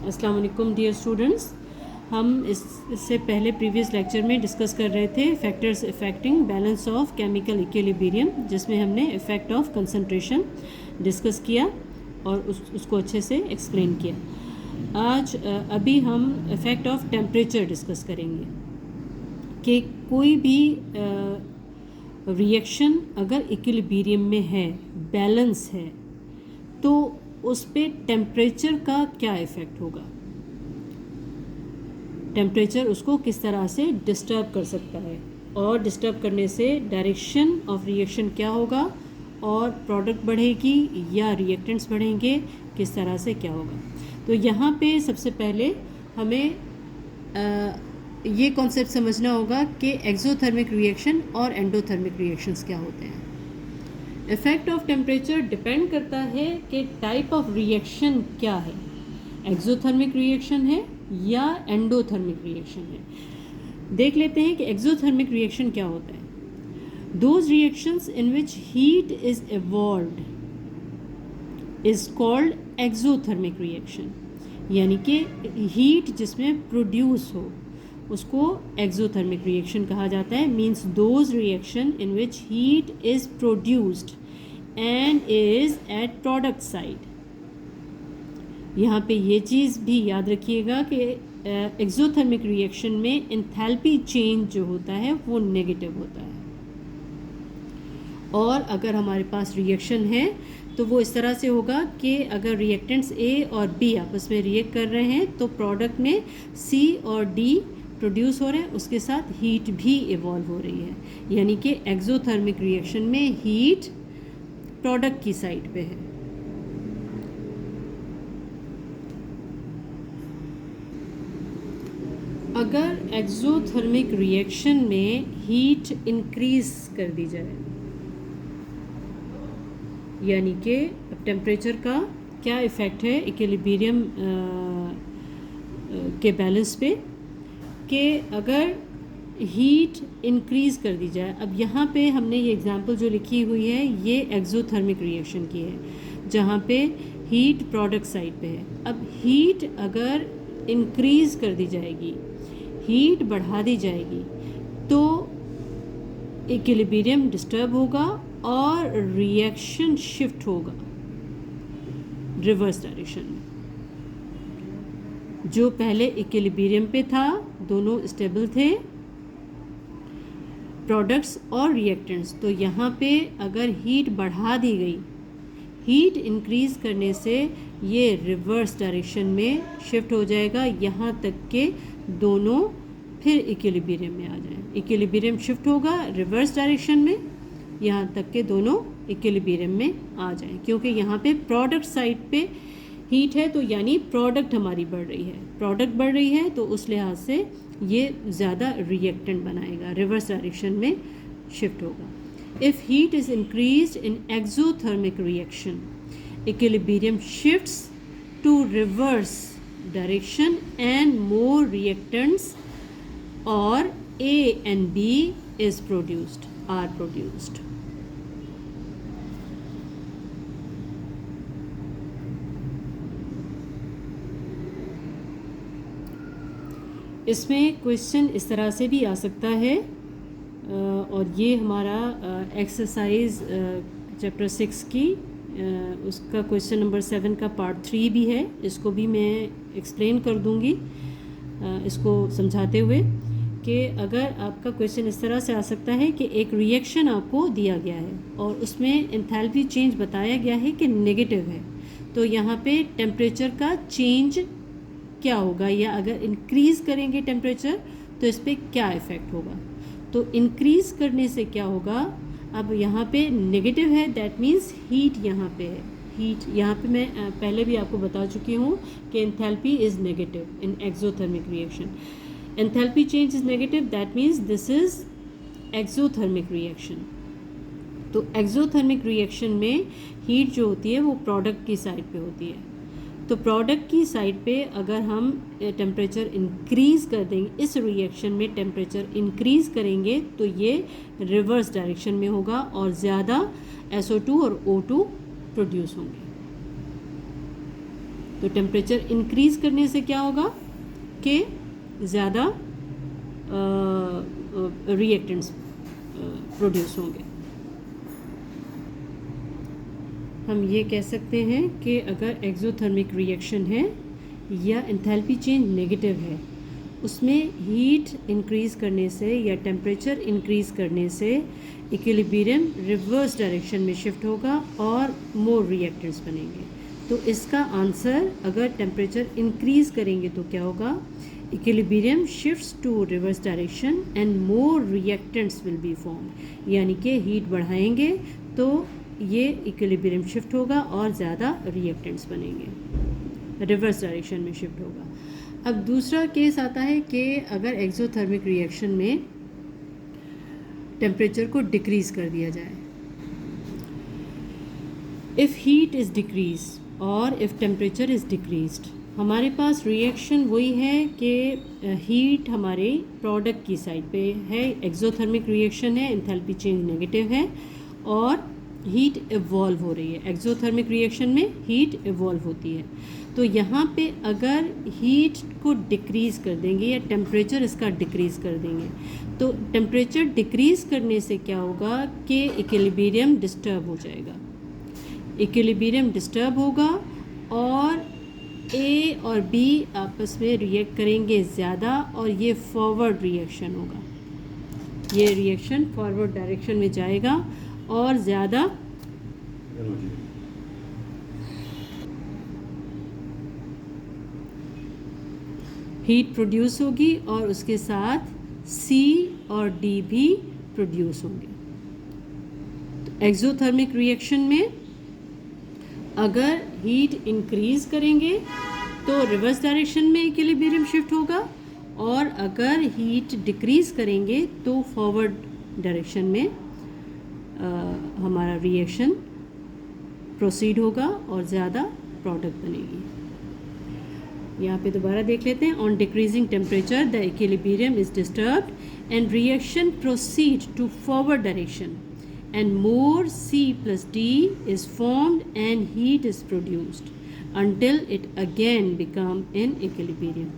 अस्सलाम वालेकुम dear students. हम इससे पहले प्रीवियस लेक्चर में डिस्कस कर रहे थे factors affecting balance of chemical equilibrium, जिसमें हमने इफ़ेक्ट ऑफ कंसंट्रेशन डिस्कस किया और उसको अच्छे से एक्सप्लेन किया। आज अभी हम इफ़ेक्ट ऑफ टेम्परेचर डिस्कस करेंगे कि कोई भी रिएक्शन अगर इक्विलिब्रियम में है, बैलेंस है, तो उस पर टेम्परेचर का क्या इफ़ेक्ट होगा। टेम्परेचर उसको किस तरह से डिस्टर्ब कर सकता है और डिस्टर्ब करने से डायरेक्शन ऑफ रिएक्शन क्या होगा और प्रोडक्ट बढ़ेगी या रिएक्टेंट्स बढ़ेंगे, किस तरह से क्या होगा। तो यहाँ पे सबसे पहले हमें ये कॉन्सेप्ट समझना होगा कि एक्सोथर्मिक रिएक्शन और एंडोथर्मिक रिएक्शंस क्या होते हैं। इफ़ेक्ट ऑफ टेम्परेचर डिपेंड करता है कि टाइप ऑफ रिएक्शन क्या है, एक्सोथर्मिक रिएक्शन है या एंडोथर्मिक रिएक्शन है। देख लेते हैं कि एक्सोथर्मिक रिएक्शन क्या होता है। Those reactions in which heat is evolved is called exothermic reaction, यानी कि हीट जिसमें प्रोड्यूस हो उसको एक्सोथर्मिक रिएक्शन कहा जाता है। Means those reaction in which heat is produced and is at product side. यहाँ पे ये चीज़ भी याद रखिएगा कि एक्सोथर्मिक रिएक्शन में एंथैल्पी चेंज जो होता है वो नेगेटिव होता है, और अगर हमारे पास रिएक्शन है तो वो इस तरह से होगा कि अगर रिएक्टेंट्स ए और बी आपस में रिएक्ट कर रहे हैं तो प्रोडक्ट में सी और डी प्रोड्यूस हो रहे हैं, उसके साथ हीट भी इवॉल्व हो रही है। यानी कि एक्सोथर्मिक रिएक्शन में हीट प्रोडक्ट की साइड पे है। अगर एक्सोथर्मिक रिएक्शन में हीट इंक्रीज कर दी जाए, यानी कि टेम्परेचर का क्या इफ़ेक्ट है इक्विलिब्रियम के बैलेंस पे, कि अगर हीट इंक्रीज़ कर दी जाए। अब यहाँ पे हमने ये एग्जांपल जो लिखी हुई है ये एक्सोथर्मिक रिएक्शन की है, जहाँ पे हीट प्रोडक्ट साइड पे है। अब हीट अगर इंक्रीज़ कर दी जाएगी, हीट बढ़ा दी जाएगी, तो इक्विलिब्रियम डिस्टर्ब होगा और रिएक्शन शिफ्ट होगा रिवर्स डायरेक्शन में। जो पहले इक्विलिब्रियम पे था, दोनों स्टेबल थे, प्रोडक्ट्स और रिएक्टेंट्स, तो यहाँ पे अगर हीट बढ़ा दी गई, हीट इंक्रीज़ करने से ये रिवर्स डायरेक्शन में शिफ्ट हो जाएगा, यहाँ तक के दोनों फिर इक्विलिब्रियम में आ जाए। इक्विलिब्रियम शिफ्ट होगा रिवर्स डायरेक्शन में, यहाँ तक के दोनों इक्विलिब्रियम में आ जाएं, क्योंकि यहाँ पे प्रोडक्ट साइड पे हीट है, तो यानी प्रोडक्ट हमारी बढ़ रही है। प्रोडक्ट बढ़ रही है तो उस लिहाज से ये ज़्यादा रिएक्टेंट बनाएगा, रिवर्स डायरेक्शन में शिफ्ट होगा। If heat is increased in exothermic reaction, equilibrium shifts to reverse direction and more reactants और A and B are produced. इसमें क्वेश्चन इस तरह से भी आ सकता है, और ये हमारा एक्सरसाइज चैप्टर 6 की उसका क्वेश्चन नंबर 7 का पार्ट 3 भी है। इसको भी मैं एक्सप्लेन कर दूंगी इसको समझाते हुए कि अगर आपका क्वेश्चन इस तरह से आ सकता है कि एक रिएक्शन आपको दिया गया है और उसमें एंथैल्पी चेंज बताया गया है कि नेगेटिव है, तो यहाँ पे टेम्परेचर का चेंज क्या होगा, या अगर इंक्रीज़ करेंगे टेम्परेचर तो इस पर क्या इफ़ेक्ट होगा। तो इंक्रीज़ करने से क्या होगा, अब यहाँ पे नेगेटिव है, दैट मीन्स हीट यहाँ पे है। हीट यहाँ पे मैं पहले भी आपको बता चुकी हूँ कि enthalpy is negative in exothermic reaction. Enthalpy change is negative, that means this is exothermic reaction. तो एक्सोथर्मिक रिएक्शन में हीट जो होती है वो प्रोडक्ट की साइड पे होती है। तो प्रोडक्ट की साइड पे अगर हम टेम्परेचर इंक्रीज़ कर देंगे, इस रिएक्शन में टेम्परेचर इंक्रीज़ करेंगे, तो ये रिवर्स डायरेक्शन में होगा और ज़्यादा SO2 और O2 प्रोड्यूस होंगे। तो टेम्परेचर इंक्रीज़ करने से क्या होगा कि ज़्यादा रिएक्टेंट्स प्रोड्यूस होंगे। हम ये कह सकते हैं कि अगर एक्सोथर्मिक रिएक्शन है या एंथैल्पी चेंज नेगेटिव है, उसमें हीट इंक्रीज़ करने से या टेम्परेचर इंक्रीज़ करने से इक्विलिब्रियम रिवर्स डायरेक्शन में शिफ्ट होगा और मोर रिएक्टेंट्स बनेंगे। तो इसका आंसर, अगर टेम्परेचर इंक्रीज़ करेंगे तो क्या होगा, equilibrium shifts to reverse direction and more reactants will be formed, यानी कि हीट बढ़ाएंगे तो ये इक्विलिब्रियम शिफ्ट होगा और ज़्यादा रिएक्टेंट्स बनेंगे, रिवर्स डायरेक्शन में शिफ्ट होगा। अब दूसरा केस आता है कि अगर एक्सोथर्मिक रिएक्शन में टेम्परेचर को डिक्रीज़ कर दिया जाए, इफ़ हीट इज़ डिक्रीज और इफ़ टेम्परेचर इज़ डिक्रीज्ड, हमारे पास रिएक्शन वही है कि हीट हमारे प्रोडक्ट की साइड पे है, एक्सोथर्मिक रिएक्शन है, एंथैल्पी चेंज नेगेटिव है और हीट इवॉल्व हो रही है। एक्सोथर्मिक रिएक्शन में हीट इवॉल्व होती है। तो यहाँ पे अगर हीट को डिक्रीज़ कर देंगे या टेम्परेचर इसका डिक्रीज़ कर देंगे, तो टेम्परेचर डिक्रीज़ करने से क्या होगा कि इक्विलिब्रियम डिस्टर्ब हो जाएगा, इक्विलिब्रियम डिस्टर्ब होगा और ए और बी आपस में रिएक्ट करेंगे ज़्यादा और ये फॉरवर्ड रिएक्शन होगा, ये रिएक्शन फॉरवर्ड डायरेक्शन में जाएगा और ज़्यादा हीट प्रोड्यूस होगी और उसके साथ सी और डी भी प्रोड्यूस होंगे। तो एक्सोथर्मिक रिएक्शन में अगर हीट इंक्रीज़ करेंगे तो रिवर्स डायरेक्शन में इक्विलिब्रियम शिफ्ट होगा और अगर हीट डिक्रीज़ करेंगे तो फॉरवर्ड डायरेक्शन में हमारा रिएक्शन प्रोसीड होगा और ज़्यादा प्रोडक्ट बनेगी। यहाँ पे दोबारा देख लेते हैं। On decreasing temperature the equilibrium is disturbed and reaction proceed to forward direction and more C+D is formed and heat is produced until it again become in equilibrium.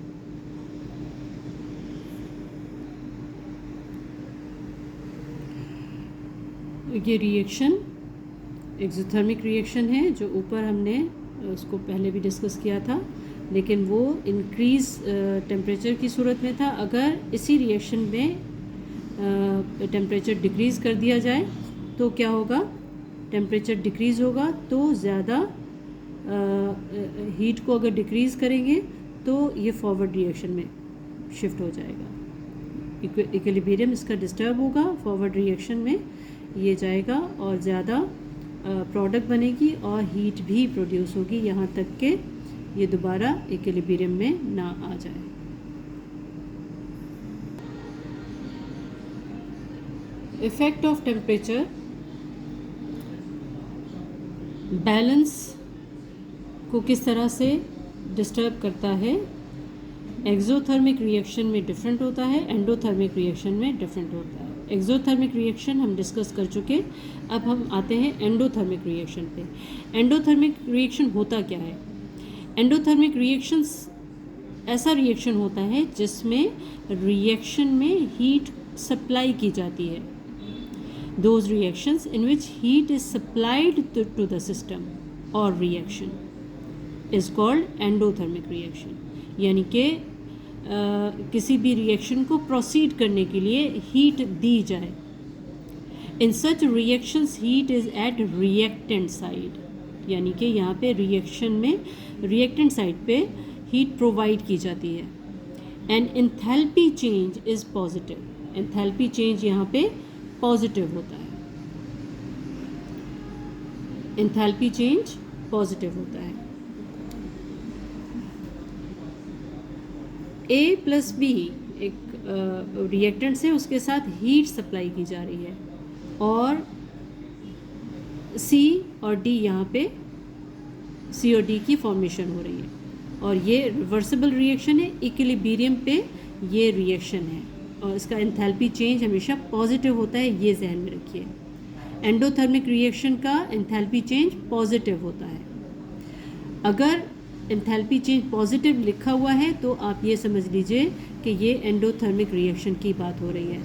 ये रिएक्शन एक्सोथर्मिक रिएक्शन है, जो ऊपर हमने उसको पहले भी discuss किया था, लेकिन वो इंक्रीज़ टेम्परेचर की सूरत में था। अगर इसी रिएक्शन में टेम्परेचर डिक्रीज़ कर दिया जाए तो क्या होगा, टेम्परेचर डिक्रीज़ होगा तो ज़्यादा हीट को अगर डिक्रीज़ करेंगे तो ये फॉरवर्ड रिएक्शन में शिफ्ट हो जाएगा, इक्विलिब्रियम इसका डिस्टर्ब होगा, फॉरवर्ड रिएक्शन में ये जाएगा और ज़्यादा प्रोडक्ट बनेगी और हीट भी प्रोड्यूस होगी, यहाँ तक कि ये दोबारा इक्विलिब्रियम में ना आ जाए। इफ़ेक्ट ऑफ टेम्परेचर बैलेंस को किस तरह से डिस्टर्ब करता है, एक्सोथर्मिक रिएक्शन में डिफरेंट होता है, एंडोथर्मिक रिएक्शन में डिफरेंट होता है। एक्सोथर्मिक रिएक्शन हम डिस्कस कर चुके, अब हम आते हैं एंडोथर्मिक रिएक्शन पे। एंडोथर्मिक रिएक्शन होता क्या है? एंडोथर्मिक रिएक्शंस ऐसा रिएक्शन होता है जिसमें रिएक्शन में हीट सप्लाई की जाती है। Those reactions in which heat is supplied to the system or reaction is called endothermic reaction. यानी कि किसी भी रिएक्शन को प्रोसीड करने के लिए हीट दी जाए। In such reactions heat is at reactant side, यानी कि यहाँ पे रिएक्शन में रिएक्टेंट साइड पे हीट प्रोवाइड की जाती है। And enthalpy change is positive, enthalpy change यहाँ पे पॉजिटिव होता है, एंथैल्पी चेंज पॉजिटिव होता है। A+B एक रिएक्टेंट से उसके साथ हीट सप्लाई की जा रही है और C और D यहाँ पे C और D की फॉर्मेशन हो रही है और ये रिवर्सिबल रिएक्शन है, इक्विलिब्रियम पे ये रिएक्शन है और इसका एंथैल्पी चेंज हमेशा पॉजिटिव होता है, ये जहन में रखिए। एंडोथर्मिक रिएक्शन का एंथैल्पी चेंज पॉजिटिव होता है। अगर एंथैल्पी चेंज पॉजिटिव लिखा हुआ है तो आप ये समझ लीजिए कि ये एंडोथर्मिक रिएक्शन की बात हो रही है।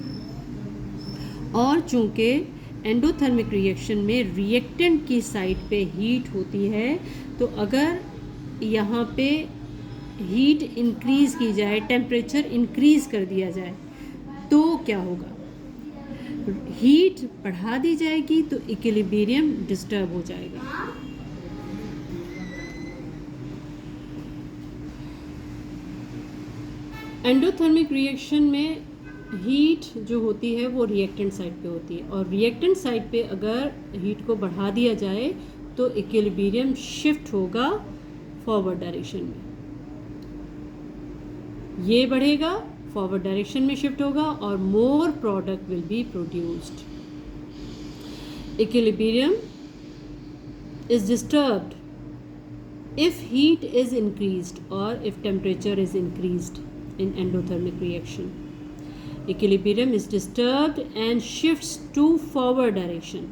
और चूंकि एंडोथर्मिक रिएक्शन में रिएक्टेंट की साइड पे हीट होती है, तो अगर यहाँ पे हीट इंक्रीज़ की जाए, टेम्परेचर इंक्रीज़ कर दिया जाए, तो क्या होगा? हीट बढ़ा दी जाएगी तो इक्विलिब्रियम डिस्टर्ब हो जाएगा। एंडोथर्मिक रिएक्शन में हीट जो होती है वो रिएक्टेंट साइड पे होती है, और रिएक्टेंट साइड पे अगर हीट को बढ़ा दिया जाए तो इक्विलिब्रियम शिफ्ट होगा फॉरवर्ड डायरेक्शन में। ये बढ़ेगा, फॉरवर्ड डायरेक्शन में शिफ्ट होगा और more product will be produced. Equilibrium is disturbed if heat is increased or if temperature is increased in endothermic reaction. Equilibrium is disturbed and shifts to forward direction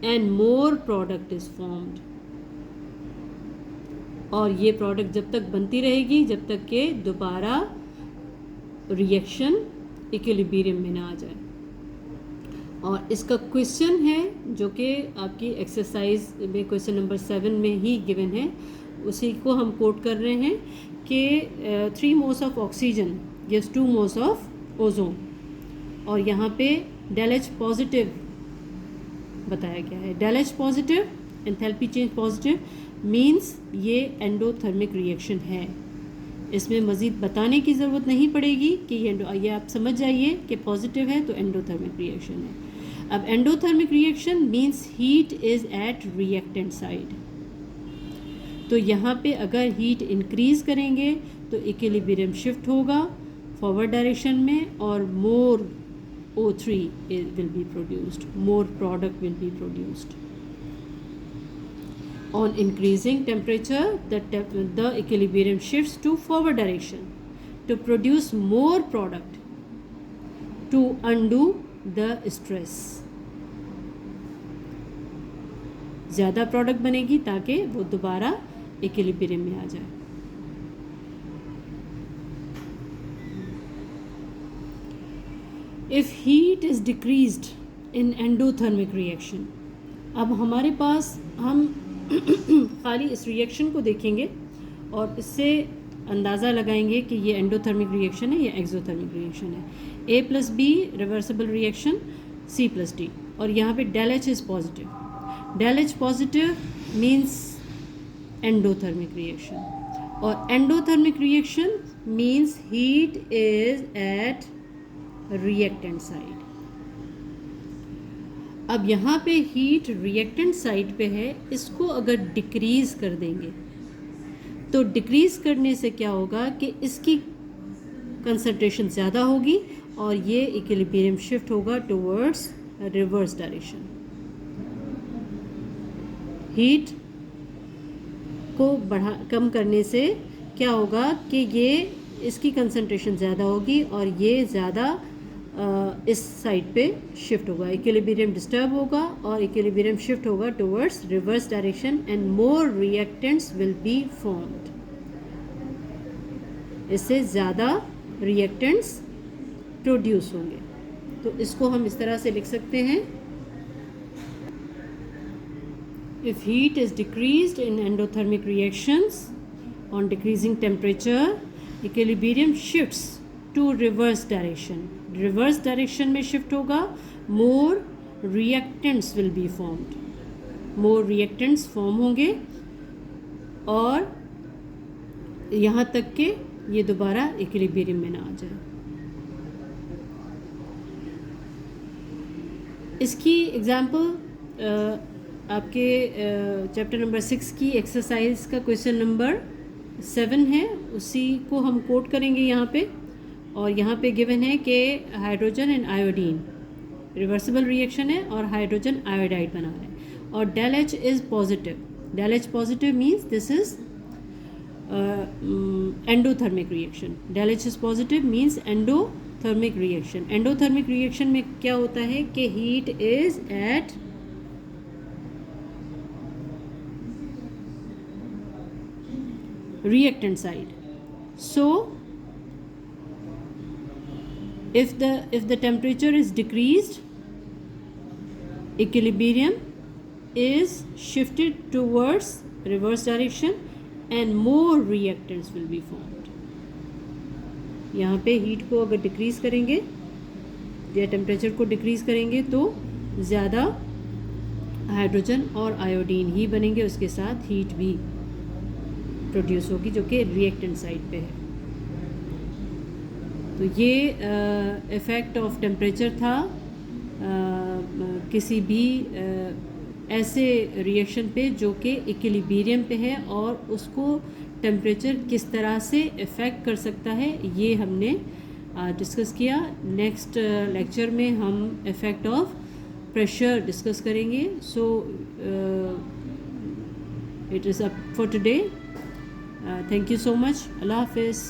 and more product is formed. और ये product जब तक बनती रहेगी जब तक कि दोबारा रिएक्शन इक्विलिब्रियम में ना आ जाए। और इसका क्वेश्चन है जो कि आपकी एक्सरसाइज में क्वेश्चन नंबर 7 में ही गिवन है, उसी को हम कोट कर रहे हैं कि 3 moles of oxygen gives 2 moles of ozone, और यहाँ पे डेल एच पॉजिटिव बताया गया है। Del H positive, enthalpy change positive means ये एंडोथर्मिक रिएक्शन है। इसमें मज़ीद बताने की ज़रूरत नहीं पड़ेगी कि ये आप समझ जाइए कि पॉजिटिव है तो एंडोथर्मिक रिएक्शन है। अब endothermic reaction means heat is at reactant side, तो यहाँ पे अगर हीट इंक्रीज़ करेंगे तो इक्विलिब्रियम शिफ्ट होगा फॉरवर्ड डायरेक्शन में और more O3 will be produced, more product will be produced. On increasing temperature, the equilibrium shifts to forward direction to produce more product to undo the stress. ज़्यादा product बनेगी ताकि वो दोबारा equilibrium में आ जाए। If heat is decreased in endothermic reaction, अब हमारे पास हम खाली इस रिएक्शन को देखेंगे और इससे अंदाज़ा लगाएंगे कि ये एंडोथर्मिक रिएक्शन है या एक्सोथर्मिक रिएक्शन है। A + B reversible reaction, C + D, और यहाँ पे del H is positive. Del H positive means endothermic reaction, और endothermic reaction means heat is at reactant side. अब यहाँ पे हीट रिएक्टेंट साइड पे है, इसको अगर डिक्रीज़ कर देंगे तो डिक्रीज़ करने से क्या होगा कि इसकी कंसंट्रेशन ज़्यादा होगी और ये इक्विलिब्रियम शिफ्ट होगा टुवर्ड्स रिवर्स डायरेक्शन। हीट को कम करने से क्या होगा कि ये इसकी कंसंट्रेशन ज़्यादा होगी और ये ज़्यादा इस साइड पे शिफ्ट होगा, इक्विलिब्रियम डिस्टर्ब होगा और इक्विलिब्रियम शिफ्ट होगा towards reverse direction and more reactants will be formed. इससे ज़्यादा रिएक्टेंट्स प्रोड्यूस होंगे। तो इसको हम इस तरह से लिख सकते हैं, if heat is decreased in endothermic reactions on decreasing temperature, equilibrium shifts to reverse direction. Reverse direction में शिफ्ट होगा, more reactants will be formed, more reactants form होंगे और यहाँ तक कि ये दोबारा इक्विलिब्रियम में ना आ जाए। इसकी एग्जांपल आपके चैप्टर नंबर 6 की एक्सरसाइज का क्वेश्चन नंबर 7 है, उसी को हम कोट करेंगे यहाँ पे। और यहाँ पे गिवन है कि hydrogen and iodine reversible reaction है और हाइड्रोजन आयोडाइड बना है और del H is positive. Del H positive means this is endothermic reaction. Del H is positive means endothermic reaction. Endothermic reaction में क्या होता है कि heat is at reactant side. So if the temperature is decreased, equilibrium is shifted towards reverse direction and more reactants will be formed. यहाँ पे heat को अगर decrease करेंगे या टेम्परेचर को डिक्रीज़ करेंगे तो ज़्यादा हाइड्रोजन और आयोडीन ही बनेंगे, उसके साथ हीट भी प्रोड्यूस होगी जो कि रिएक्टेंट साइड पे है। तो ये इफ़ेक्ट ऑफ टेम्परेचर था किसी भी ऐसे रिएक्शन पे जो कि इक्विलिब्रियम पे है और उसको टेम्परेचर किस तरह से इफ़ेक्ट कर सकता है, ये हमने डिस्कस किया। नेक्स्ट लेक्चर में हम इफ़ेक्ट ऑफ प्रेशर डिस्कस करेंगे। So it is up for today. Thank you so much. अल्लाह हाफिज़।